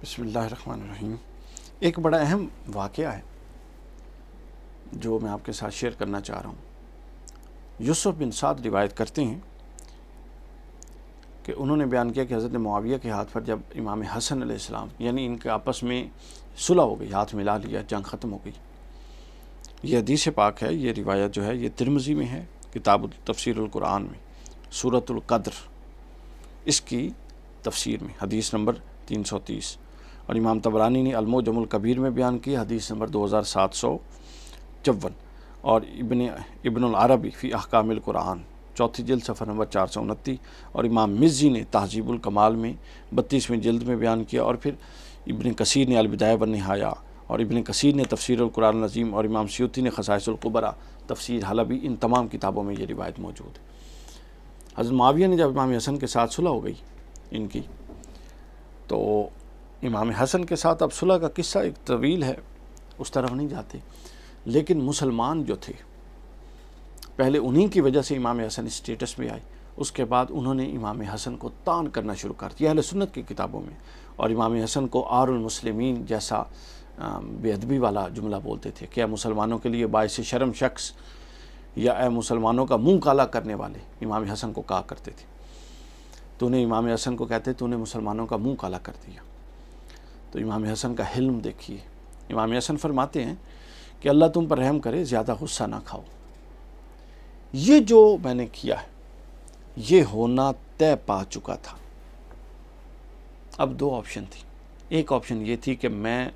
بسم اللہ الرحمن الرحیم۔ ایک بڑا اہم واقعہ ہے جو میں آپ کے ساتھ شیئر کرنا چاہ رہا ہوں۔ یوسف بن سعد روایت کرتے ہیں کہ انہوں نے بیان کیا کہ حضرت معاویہ کے ہاتھ پر جب امام حسن علیہ السلام یعنی ان کے آپس میں صلح ہو گئی، ہاتھ ملا لیا، جنگ ختم ہو گئی۔ یہ حدیث پاک ہے، یہ روایت جو ہے یہ ترمذی میں ہے، کتاب تفسیر القرآن میں، سورۃ القدر اس کی تفسیر میں، حدیث نمبر 330، اور امام طبرانی نے المعجم الکبیر میں بیان کی، حدیث نمبر 2754، اور ابن العربی فی احکام القرآن چوتھی جلد صفحہ نمبر 429، اور امام مزی نے تہذیب الکمال میں 32ویں جلد میں بیان کیا، اور پھر ابن کثیر نے البدایہ والنہایہ، اور ابن کثیر نے تفسیر القرآن العظیم، اور امام سیوطی نے خصائص الکبریٰ، تفسیر حلبی، ان تمام کتابوں میں یہ روایت موجود ہے۔ حضرت معاویہ نے جب امام حسن کے ساتھ صلح ہو گئی ان کی، تو امام حسن کے ساتھ اب صلح کا قصہ ایک طویل ہے، اس طرف نہیں جاتے، لیکن مسلمان جو تھے پہلے انہی کی وجہ سے امام حسن اسٹیٹس میں آئے، اس کے بعد انہوں نے امام حسن کو طعن کرنا شروع کر دیا اہل سنت کی کتابوں میں، اور امام حسن کو آر المسلمین جیسا بے ادبی والا جملہ بولتے تھے کہ اے مسلمانوں کے لیے باعث شرم شخص، یا اے مسلمانوں کا منہ کالا کرنے والے، امام حسن کو کہا کرتے تھے۔ تو انہیں امام حسن کو کہتے تو انہیں مسلمانوں کا منہ کالا کر دیا۔ تو امام حسن کا حلم دیکھیے، امام حسن فرماتے ہیں کہ اللہ تم پر رحم کرے، زیادہ غصہ نہ کھاؤ، یہ جو میں نے کیا ہے یہ ہونا طے پا چکا تھا۔ اب دو آپشن تھی، ایک آپشن یہ تھی کہ میں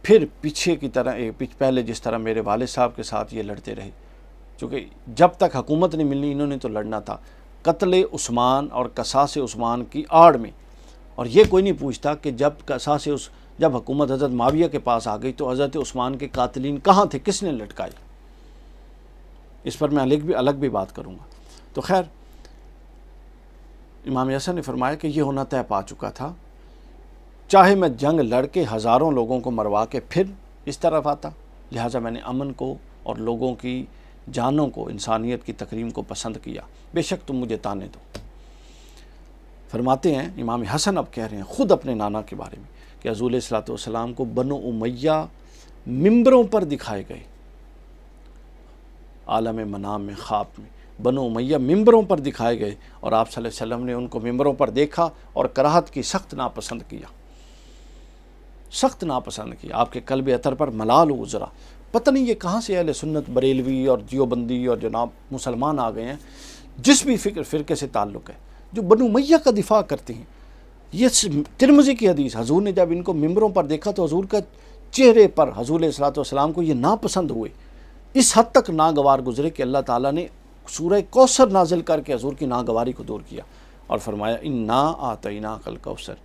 پھر پیچھے کی طرح پہلے جس طرح میرے والد صاحب کے ساتھ یہ لڑتے رہے، چونکہ جب تک حکومت نہیں ملنی انہوں نے تو لڑنا تھا، قتل عثمان اور قصاص عثمان کی آڑ میں، اور یہ کوئی نہیں پوچھتا کہ جب حکومت حضرت معاویہ کے پاس آ گئی تو حضرت عثمان کے قاتلین کہاں تھے، کس نے لٹکائے، اس پر میں الگ بھی بات کروں گا۔ تو خیر، امام حسن نے فرمایا کہ یہ ہونا طے پا چکا تھا، چاہے میں جنگ لڑ کے ہزاروں لوگوں کو مروا کے پھر اس طرف آتا، لہٰذا میں نے امن کو اور لوگوں کی جانوں کو، انسانیت کی تکریم کو پسند کیا، بے شک تم مجھے تانے دو۔ فرماتے ہیں امام حسن اب کہہ رہے ہیں خود اپنے نانا کے بارے میں کہ حضور علیہ الصلوۃ والسلام کو بنو امیہ ممبروں پر دکھائے گئے، عالم منام میں، خواب میں بنو امیہ ممبروں پر دکھائے گئے، اور آپ صلی اللہ علیہ وسلم نے ان کو ممبروں پر دیکھا اور کراہت کی سخت ناپسند کیا، سخت ناپسند کیا، آپ کے قلب اطہر پر ملال گزرا۔ پتہ نہیں یہ کہاں سے اہل سنت بریلوی اور دیوبندی اور جناب مسلمان آ گئے ہیں، جس بھی فرقے سے تعلق ہے، جو بنو امیہ کا دفاع کرتے ہیں۔ یہ ترمذی کی حدیث، حضور نے جب ان کو ممبروں پر دیکھا تو حضور کا چہرے پر، حضور علیہ الصلوۃ والسلام کو یہ ناپسند ہوئے، اس حد تک ناگوار گزرے کہ اللہ تعالیٰ نے سورہ کوثر نازل کر کے حضور کی ناگواری کو دور کیا اور فرمایا انا اعطیناک الکوثر،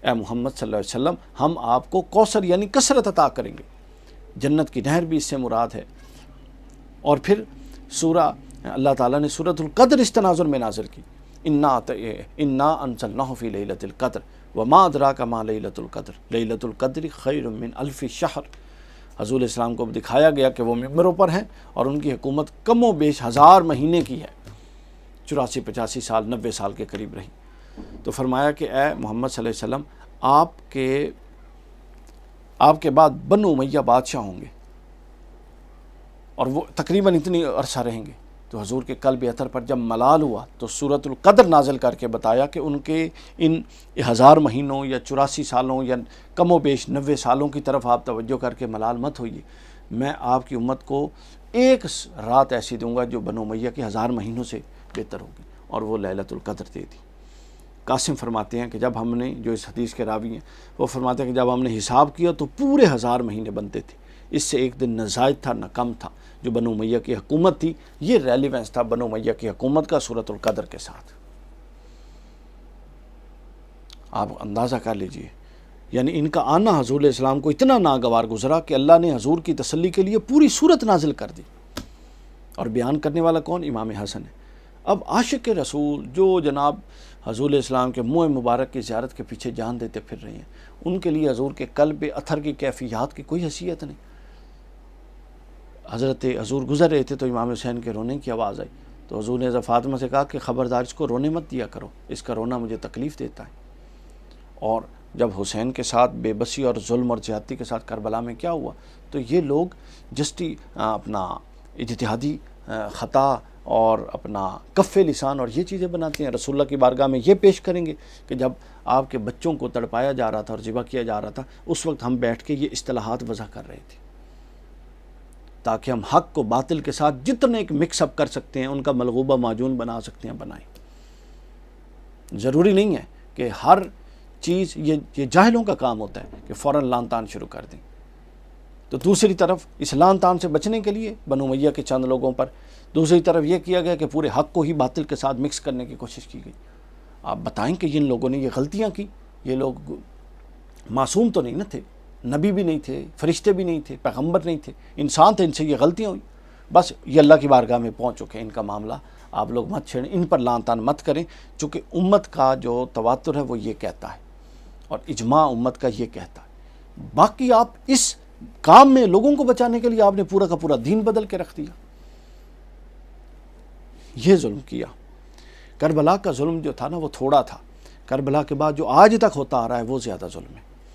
اے محمد صلی اللہ علیہ وسلم ہم آپ کو کوثر یعنی کثرت عطا کریں گے، جنت کی نہر بھی اس سے مراد ہے۔ اور پھر اللہ تعالیٰ نے سورۃ القدر اس تناظر میں نازل کی، انا انزلناہ فی لیلۃ القدر وما ادراک ما لیلۃ القدر لیلۃ القدر خیر من الف شہر۔ حضور علیہ السلام کو دکھایا گیا کہ وہ ممبروں پر ہیں اور ان کی حکومت کم و بیش 1000 مہینے کی ہے، 84-85 سال 90 سال کے قریب رہی۔ تو فرمایا کہ اے محمد صلی اللہ علیہ وسلم آپ کے بعد بنو امیہ بادشاہ ہوں گے، اور وہ تقریباً اتنی عرصہ رہیں گے۔ تو حضور کے قلب اطہر پر جب ملال ہوا تو سورۃ القدر نازل کر کے بتایا کہ ان کے ان 1000 مہینوں یا 84 سالوں یا کم و بیش 90 سالوں کی طرف آپ توجہ کر کے ملال مت ہوئیے، میں آپ کی امت کو ایک رات ایسی دوں گا جو بنو امیہ کے 1000 مہینوں سے بہتر ہوگی، اور وہ لیلۃ القدر دے دی۔ قاسم فرماتے ہیں کہ جب ہم نے، جو اس حدیث کے راوی ہیں، وہ فرماتے ہیں کہ جب ہم نے حساب کیا تو پورے 1000 مہینے بنتے تھے، اس سے ایک دن نہ زائد تھا نہ کم تھا۔ جو بنو امیہ کی حکومت تھی، یہ ریلیونس تھا بنو امیہ کی حکومت کا سورۃ القدر کے ساتھ۔ آپ اندازہ کر لیجئے، یعنی ان کا آنا حضور علیہ السلام کو اتنا ناگوار گزرا کہ اللہ نے حضور کی تسلی کے لیے پوری سورت نازل کر دی، اور بیان کرنے والا کون؟ امام حسن ہے۔ اب عاشق رسول جو جناب حضور علیہ السلام کے منہ مبارک کی زیارت کے پیچھے جان دیتے پھر رہے ہیں، ان کے لیے حضور کے قلب اطہر کی کیفیات کی کوئی حیثیت نہیں۔ حضور گزر رہے تھے تو امام حسین کے رونے کی آواز آئی، تو حضور نے حضرت فاطمہ سے کہا کہ خبردار اس کو رونے مت دیا کرو، اس کا رونا مجھے تکلیف دیتا ہے۔ اور جب حسین کے ساتھ بے بسی اور ظلم اور زیادتی کے ساتھ کربلا میں کیا ہوا، تو یہ لوگ جسٹی اپنا اجتہادی خطا اور اپنا کف لسان اور یہ چیزیں بناتے ہیں، رسول اللہ کی بارگاہ میں یہ پیش کریں گے کہ جب آپ کے بچوں کو تڑپایا جا رہا تھا اور ذبح کیا جا رہا تھا، اس وقت ہم بیٹھ کے یہ اصطلاحات وضع کر رہے تھے، تاکہ ہم حق کو باطل کے ساتھ جتنے ایک مکس اپ کر سکتے ہیں، ان کا ملغوبہ معجون بنا سکتے ہیں بنائیں۔ ضروری نہیں ہے کہ ہر چیز یہ جاہلوں کا کام ہوتا ہے کہ فوراً لان تان شروع کر دیں۔ تو دوسری طرف اس لان تان سے بچنے کے لیے بنو امیہ کے چند لوگوں پر دوسری طرف یہ کیا گیا کہ پورے حق کو ہی باطل کے ساتھ مکس کرنے کی کوشش کی گئی۔ آپ بتائیں کہ ان لوگوں نے یہ غلطیاں کی، یہ لوگ معصوم تو نہیں نہ تھے، نبی بھی نہیں تھے، فرشتے بھی نہیں تھے، پیغمبر نہیں تھے، انسان تھے، ان سے یہ غلطیاں ہوئی، بس یہ اللہ کی بارگاہ میں پہنچ چکے ہیں، ان کا معاملہ آپ لوگ مت چھیڑیں، ان پر لان تان مت کریں، چونکہ امت کا جو تواتر ہے وہ یہ کہتا ہے اور اجماع امت کا یہ کہتا ہے۔ باقی آپ اس کام میں لوگوں کو بچانے کے لیے آپ نے پورا کا پورا دین بدل کے رکھ دیا، یہ ظلم کیا۔ کربلا کا ظلم جو تھا نا وہ تھوڑا تھا، کربلا کے بعد جو آج تک ہوتا آ رہا ہے وہ زیادہ ظلم ہے۔